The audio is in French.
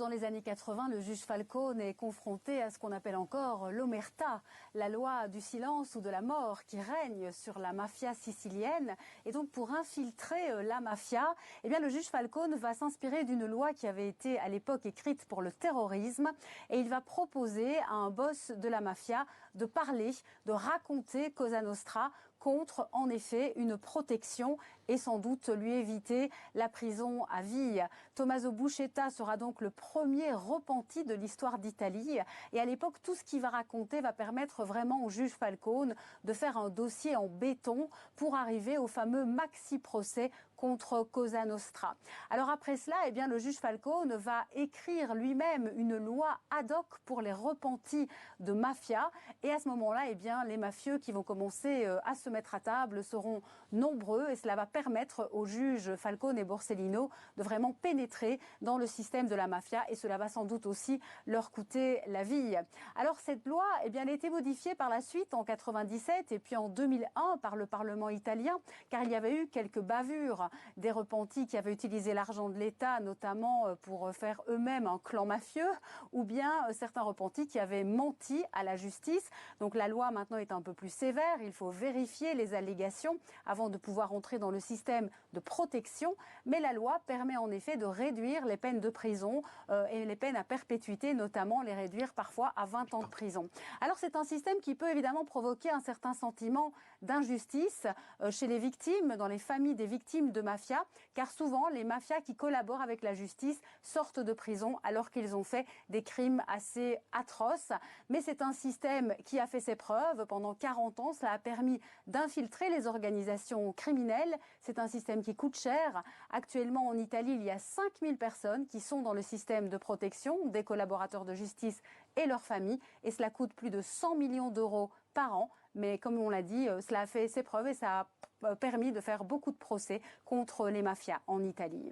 dans les années 80, le juge Falcone est confronté à ce qu'on appelle encore l'omerta, la loi du silence ou de la mort qui règne sur la mafia sicilienne. Et donc pour infiltrer la mafia, eh bien, le juge Falcone va s'inspirer d'une loi qui avait été à l'époque écrite pour le terrorisme et il va proposer à un boss de la mafia de parler, de raconter Cosa Nostra contre, en effet, une protection et sans doute lui éviter la prison à vie. Tommaso Buscetta sera donc le premier repenti de l'histoire d'Italie. Et à l'époque, tout ce qu'il va raconter va permettre vraiment au juge Falcone de faire un dossier en béton pour arriver au fameux maxi-procès contre Cosa Nostra. Alors après cela, eh bien, le juge Falcone va écrire lui-même une loi ad hoc pour les repentis de mafia. Et à ce moment-là, eh bien, les mafieux qui vont commencer à se mettre à table seront nombreux et cela va permettre aux juges Falcone et Borsellino de vraiment pénétrer dans le système de la mafia et cela va sans doute aussi leur coûter la vie. Alors cette loi, eh bien, elle a été modifiée par la suite en 97 et puis en 2001 par le Parlement italien car il y avait eu quelques bavures des repentis qui avaient utilisé l'argent de l'État notamment pour faire eux-mêmes un clan mafieux ou bien certains repentis qui avaient menti à la justice. Donc la loi maintenant est un peu plus sévère, il faut vérifier les allégations avant de pouvoir entrer dans le système de protection, mais la loi permet en effet de réduire les peines de prison et les peines à perpétuité, notamment les réduire parfois à 20 ans de prison. Alors c'est un système qui peut évidemment provoquer un certain sentiment d'injustice chez les victimes, dans les familles des victimes de mafia, car souvent les mafias qui collaborent avec la justice sortent de prison alors qu'ils ont fait des crimes assez atroces. Mais c'est un système qui a fait ses preuves pendant 40 ans, cela a permis d'infiltrer les organisations criminelles. C'est un système qui coûte cher. Actuellement, en Italie, il y a 5000 personnes qui sont dans le système de protection des collaborateurs de justice et leurs familles. Et cela coûte plus de 100 millions d'euros par an. Mais comme on l'a dit, cela a fait ses preuves et ça a permis de faire beaucoup de procès contre les mafias en Italie.